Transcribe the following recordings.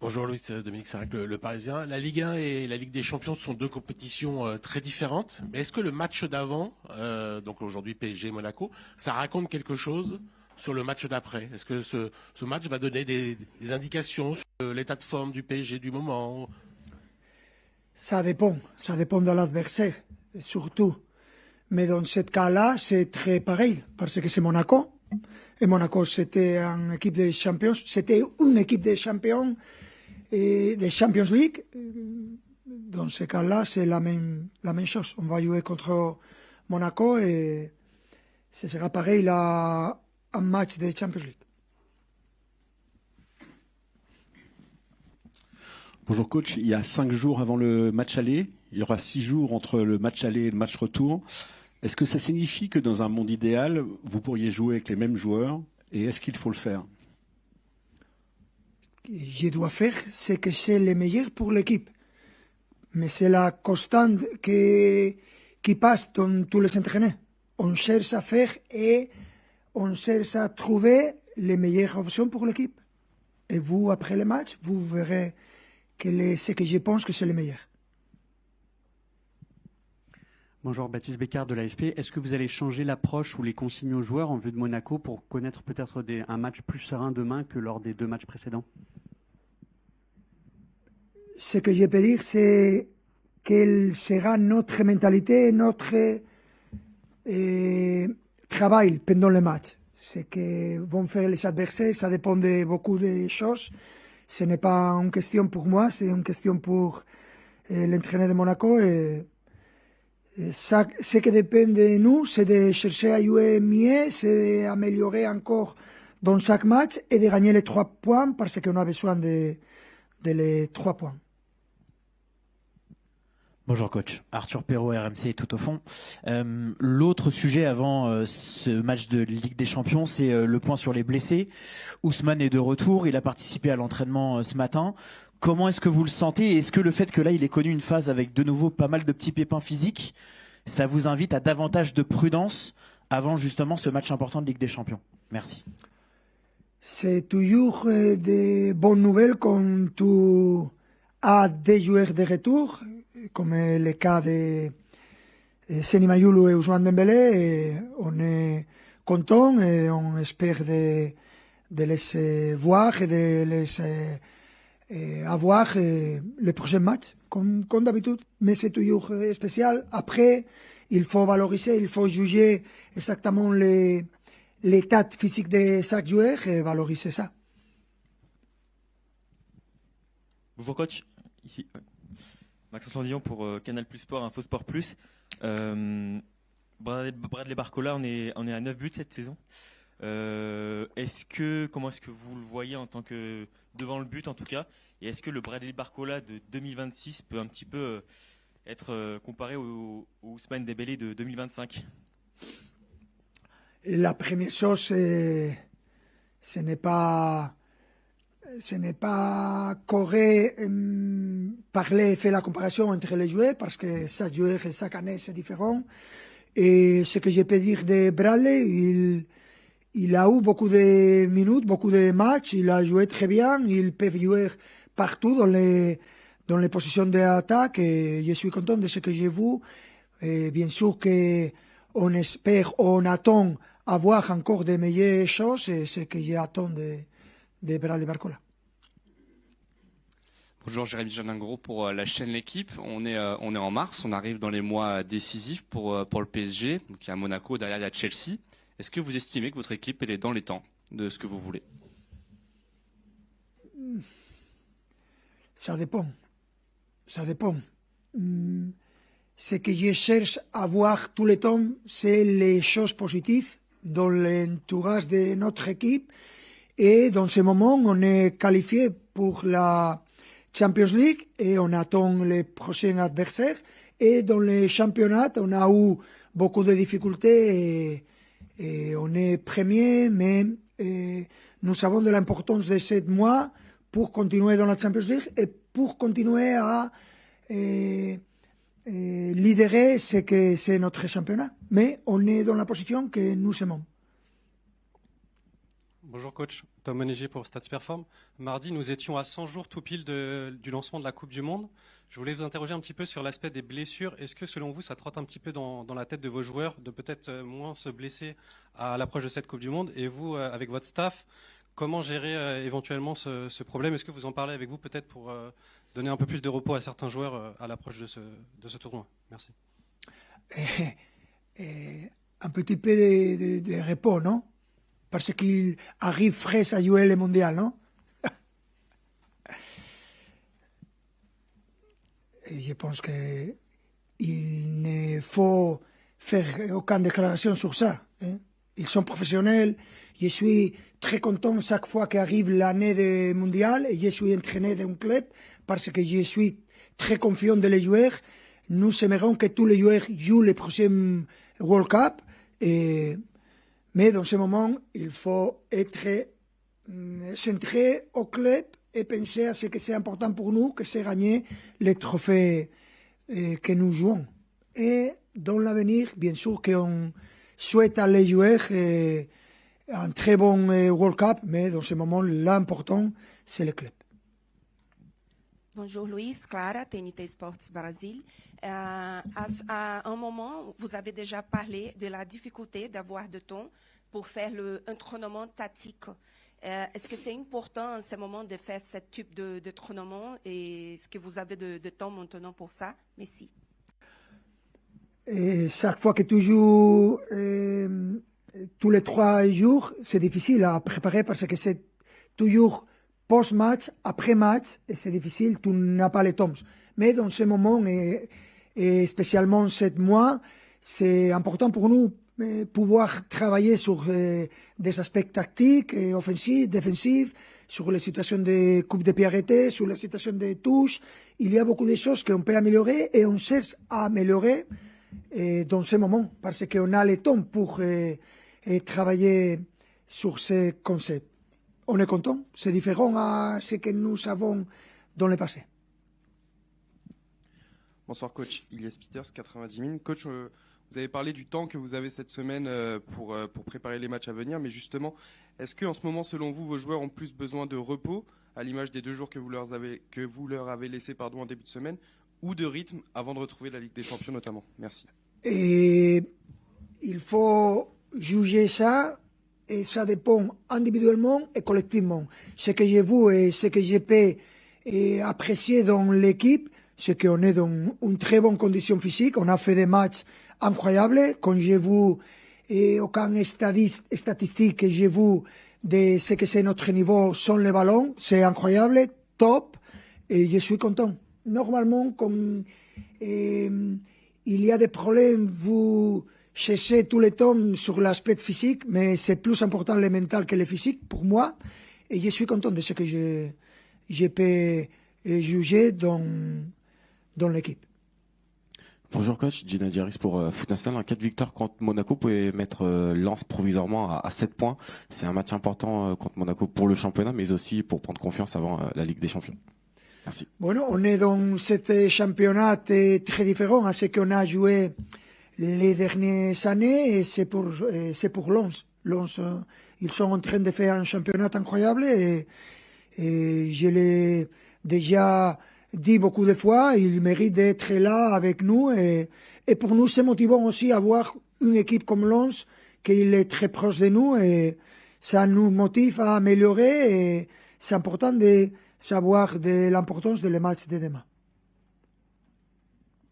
Bonjour Louis, Dominique Sarac, le Parisien. La Ligue 1 et la Ligue des Champions sont deux compétitions très différentes. Mais est-ce que le match d'avant, donc aujourd'hui PSG-Monaco, ça raconte quelque chose sur le match d'après? Est-ce que ce match va donner des indications sur l'état de forme du PSG du moment? Ça dépend de l'adversaire, surtout. Mais dans ce cas-là, c'est très pareil, parce que c'est Monaco. Et Monaco, c'était une équipe de champions, c'était une équipe de champions et de Champions League. Dans ce cas-là, c'est la même chose. On va jouer contre Monaco et ce sera pareil là, un match de Champions League. Bonjour coach, il y a 5 jours avant le match aller, il y aura 6 jours entre le match aller et le match retour. Est-ce que ça signifie que dans un monde idéal, vous pourriez jouer avec les mêmes joueurs et est-ce qu'il faut le faire? Je dois faire ce que c'est le meilleur pour l'équipe. Mais c'est la constante qui passe dans tous les entraînements. On cherche à faire et on cherche à trouver les meilleures options pour l'équipe. Et vous, après le match, vous verrez ce que je pense que c'est le meilleur. Bonjour, Baptiste Bécard de l'AFP. Est-ce que vous allez changer l'approche ou les consignes aux joueurs en vue de Monaco pour connaître peut-être un match plus serein demain que lors des 2 matchs précédents? Ce que je peux dire, c'est quelle sera notre mentalité, notre travail pendant le match. Ce que vont faire les adversaires, ça dépend de beaucoup de choses. Ce n'est pas une question pour moi, c'est une question pour l'entraîneur de Monaco. Et ça, ce qui dépend de nous, c'est de chercher à jouer mieux, c'est d'améliorer encore dans chaque match et de gagner les 3 points parce qu'on a besoin de les 3 points. Bonjour coach, Arthur Perrault, RMC tout au fond. L'autre sujet avant ce match de Ligue des Champions, c'est le point sur les blessés. Ousmane est de retour, il a participé à l'entraînement ce matin. Comment est-ce que vous le sentez? Est-ce que le fait que là il ait connu une phase avec de nouveau pas mal de petits pépins physiques, ça vous invite à davantage de prudence avant justement ce match important de Ligue des Champions? Merci. C'est toujours de bonnes nouvelles quand tu as des joueurs de retour, comme le cas de Seny Mayulu et Ousmane Dembélé. Et on est content et on espère de les voir et de les avoir le prochain match, comme d'habitude. Mais c'est toujours spécial. Après, il faut valoriser, il faut juger exactement l'état physique de chaque joueur et valoriser ça. Bonjour coach, ici Maxence Landillon pour Canal Plus Sport, Info Sport Plus. Bradley Barcola, on est à 9 buts cette saison. Comment est-ce que vous le voyez en tant que devant le but en tout cas, et est-ce que le Bradley Barcola de 2026 peut un petit peu être comparé au Ousmane Dembélé de 2025? La première chose, ce n'est pas correct parler et faire la comparaison entre les joueurs parce que chaque joueur et chaque année c'est différent. Et ce que je peux dire de Bradley, il a eu beaucoup de minutes, beaucoup de matchs, il a joué très bien, il peut jouer partout dans les positions d'attaque et je suis content de ce que j'ai vu. Et bien sûr qu'on espère, on attend avoir encore de meilleures choses et ce que j'attends de Bradley Barcola. Bonjour, Jérémy Jalingro pour la chaîne L'équipe. On est en mars, on arrive dans les mois décisifs pour le PSG. Donc il y a Monaco, derrière il y a Chelsea. Est-ce que vous estimez que votre équipe elle est dans les temps de ce que vous voulez? Ça dépend. Ce que je cherche à voir tout le temps, c'est les choses positives dans l'entourage de notre équipe. Et dans ce moment, on est qualifié pour la Champions League et on attend les prochains adversaires. Et dans les championnats, on a eu beaucoup de difficultés et on est premier, mais nous avons de l'importance de 7 mois pour continuer dans la Champions League et pour continuer à lidérer ce que c'est notre championnat. Mais on est dans la position que nous aimons. Bonjour coach, Tom Monégier pour Stats Perform. Mardi, nous étions à 100 jours tout pile du lancement de la Coupe du Monde. Je voulais vous interroger un petit peu sur l'aspect des blessures. Est-ce que selon vous, ça trotte un petit peu dans la tête de vos joueurs de peut-être moins se blesser à l'approche de cette Coupe du Monde? Et vous, avec votre staff, comment gérer éventuellement ce problème? Est-ce que vous en parlez avec vous peut-être pour donner un peu plus de repos à certains joueurs à l'approche de ce tournoi? Merci. Un petit peu de repos, non? Parce qu'il arrive frais à jouer le mondial, non? Et je pense qu'il ne faut faire aucune déclaration sur ça. Hein? Ils sont professionnels. Je suis très content chaque fois qu'arrive l'année de mondial et je suis entraîné d'un club parce que je suis très confiant de les joueurs. Nous aimerons que tous les joueurs jouent le prochain World Cup. Mais dans ce moment, il faut être centré au club et penser à ce que c'est important pour nous, que c'est gagner les trophées que nous jouons. Et dans l'avenir, bien sûr qu'on souhaite à les joueurs un très bon World Cup, mais dans ce moment, l'important, c'est le club. Bonjour Luis, Clara, TNT Sports Brasil. À un moment, vous avez déjà parlé de la difficulté d'avoir de temps pour faire l'entraînement tactique. Est-ce que c'est important en ce moment de faire ce type de tournement et est-ce que vous avez de temps maintenant pour ça? Merci. Et chaque fois que tu joues tous les 3 jours, c'est difficile à préparer parce que c'est toujours post-match, après-match, et c'est difficile, tu n'as pas les temps. Mais dans ce moment, et spécialement 7 mois, c'est important pour nous pouvoir travailler sur des aspects tactiques, offensifs, défensifs, sur les situations de coupe de pied arrêté, sur les situations de touche. Il y a beaucoup de choses qu'on peut améliorer et on cherche à améliorer dans ce moment parce qu'on a le temps pour travailler sur ces concepts. On est content, c'est différent à ce que nous avons dans le passé. Bonsoir coach, Ilyes Peters, 90 000. Coach, vous avez parlé du temps que vous avez cette semaine pour préparer les matchs à venir, mais justement, est-ce qu'en ce moment, selon vous, vos joueurs ont plus besoin de repos, à l'image des 2 jours que vous leur avez laissés en début de semaine, ou de rythme avant de retrouver la Ligue des Champions notamment? Merci. Et il faut juger ça. Et ça dépend individuellement et collectivement. Ce que j'ai vu et ce que je peux apprécier dans l'équipe, c'est qu'on est dans une très bonne condition physique. On a fait des matchs incroyables. Quand j'ai vu aucune statistique que j'ai vu de ce que c'est notre niveau sans le ballon, c'est incroyable, top, et je suis content. Normalement, comme il y a des problèmes, vous cherchez tout le temps sur l'aspect physique, mais c'est plus important le mental que le physique pour moi. Et je suis content de ce que je peux juger dans l'équipe. Bonjour coach, Gina Diaris pour Foot National. En cas de victoire contre Monaco, vous pouvez mettre Lens provisoirement à 7 points. C'est un match important contre Monaco pour le championnat, mais aussi pour prendre confiance avant la Ligue des Champions. Merci. Bueno, on est dans ce championnat très différent à ce qu'on a joué les dernières années, et c'est pour Lens. Lens, ils sont en train de faire un championnat incroyable et je l'ai déjà dit beaucoup de fois, ils méritent d'être là avec nous et pour nous c'est motivant aussi avoir une équipe comme Lens qui est très proche de nous et ça nous motive à améliorer et c'est important de savoir de l'importance de les matchs de demain.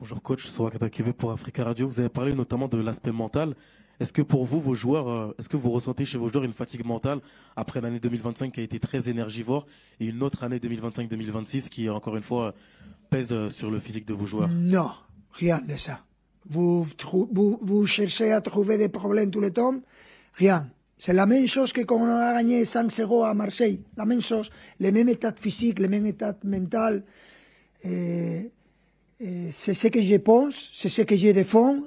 Bonjour coach, Souak Bakivé pour Africa Radio. Vous avez parlé notamment de l'aspect mental. Est-ce que pour vous, vos joueurs, est-ce que vous ressentez chez vos joueurs une fatigue mentale après l'année 2025 qui a été très énergivore et une autre année 2025-2026 qui, encore une fois, pèse sur le physique de vos joueurs? Non, rien de ça. Vous cherchez à trouver des problèmes tout le temps? Rien. C'est la même chose que quand on a gagné 5-0 à Marseille. La même chose. Le même état physique, le même état mental. C'est ce que je pense, c'est ce que je défends,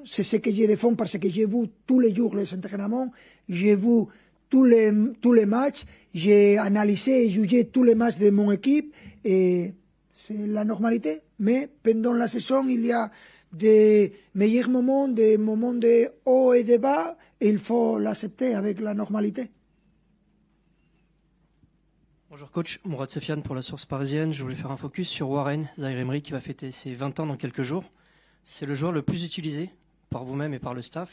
parce que j'ai vu tous les jours les entraînements, j'ai vu tous les matchs, j'ai analysé et jugé tous les matchs de mon équipe et c'est la normalité. Mais pendant la saison, il y a des meilleurs moments, des moments de haut et de bas et il faut l'accepter avec la normalité. Bonjour coach, Mourad Sefiane pour la Source Parisienne. Je voulais faire un focus sur Warren Zaïre-Emery qui va fêter ses 20 ans dans quelques jours. C'est le joueur le plus utilisé par vous-même et par le staff.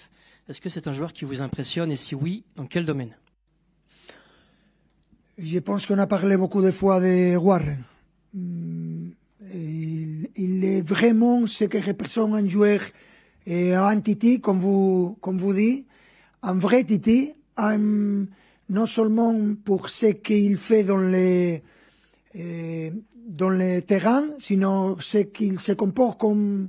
Est-ce que c'est un joueur qui vous impressionne et si oui, dans quel domaine? Je pense qu'on a parlé beaucoup de fois de Warren. Il est vraiment ce que représente un joueur, un Titi, comme vous dites, un vrai Titi, non seulement pour ce qu'il fait dans le terrain, sinon ce qu'il se comporte comme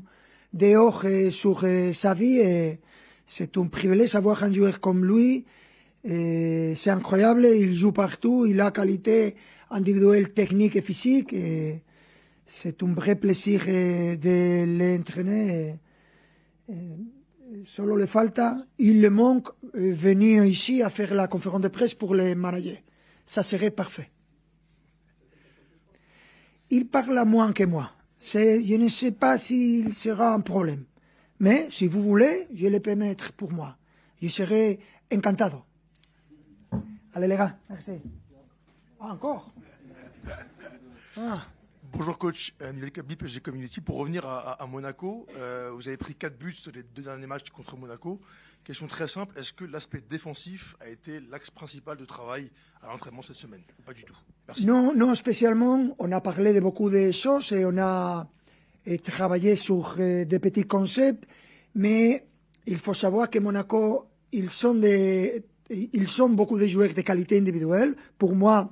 dehors sur sa vie. Et c'est un privilège d'avoir un joueur comme lui. C'est incroyable, il joue partout, il a qualité individuelle, technique et physique. Et c'est un vrai plaisir de l'entraîner. Solo le falta, il le manque venir ici à faire la conférence de presse pour les managers. Ça serait parfait. Il parle moins que moi. Je ne sais pas s'il sera un problème. Mais si vous voulez, je le peux mettre pour moi. Je serai encantado. Allez les gars, merci. Ah, encore Bonjour coach, Nivel Kabli, PSG Community. Pour revenir à Monaco, vous avez pris 4 buts sur les 2 derniers matchs contre Monaco. Question très simple, est-ce que l'aspect défensif a été l'axe principal de travail à l'entraînement cette semaine? Pas du tout. Merci. Non spécialement. On a parlé de beaucoup de choses et on a travaillé sur des petits concepts. Mais il faut savoir que Monaco, ils sont beaucoup de joueurs de qualité individuelle. Pour moi,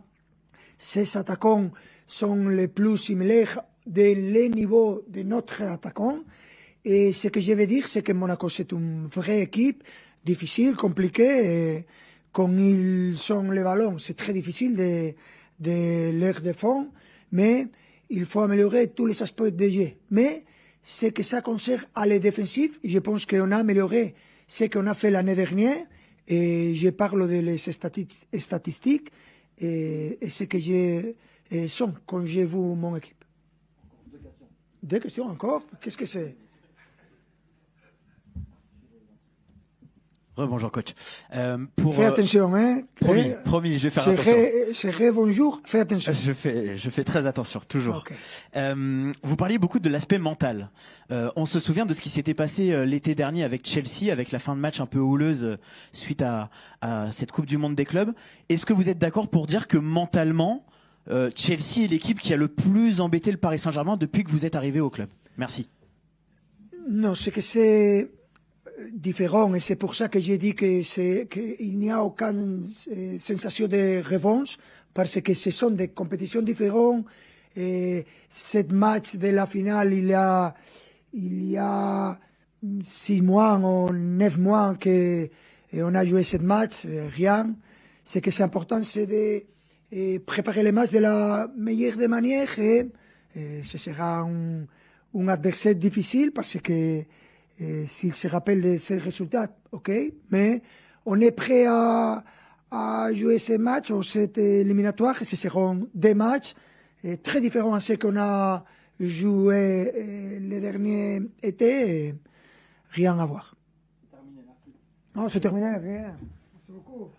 ces attaquants sont les plus similaires de niveau de notre attaquant. Et ce que je veux dire, c'est que Monaco, c'est une vraie équipe, difficile, compliquée. Et quand ils ont le ballon, c'est très difficile de leur défendre. Mais il faut améliorer tous les aspects de jeu. Mais ce que ça concerne à les défensifs, je pense qu'on a amélioré ce qu'on a fait l'année dernière. Et je parle des statistiques et ce que j'ai sont quand j'ai vu mon équipe. 2 questions encore? Qu'est-ce que c'est? Bonjour coach. Fais attention, hein. Promis, je vais faire attention. C'est bonjour, fais attention. Je fais très attention, toujours. Okay. Vous parliez beaucoup de l'aspect mental. On se souvient de ce qui s'était passé l'été dernier avec Chelsea, avec la fin de match un peu houleuse suite à cette Coupe du Monde des clubs. Est-ce que vous êtes d'accord pour dire que mentalement, Chelsea est l'équipe qui a le plus embêté le Paris Saint-Germain depuis que vous êtes arrivé au club? Merci. Non, c'est que c'est différent et c'est pour ça que j'ai dit qu'il n'y a aucune sensation de revanche parce que ce sont des compétitions différentes. Et cette match de la finale, il y a 6 mois ou 9 mois qu'on a joué ce match, rien. Ce qui est important, c'est de préparer les matchs de la meilleure des manières et ce sera un adversaire difficile parce que s'il se rappelle de ces résultats, ok, mais on est prêt à jouer ces matchs ou cette éliminatoire et ce seront des matchs très différents à ce qu'on a joué le dernier été, rien à voir. Non, c'est terminé, rien. Merci beaucoup.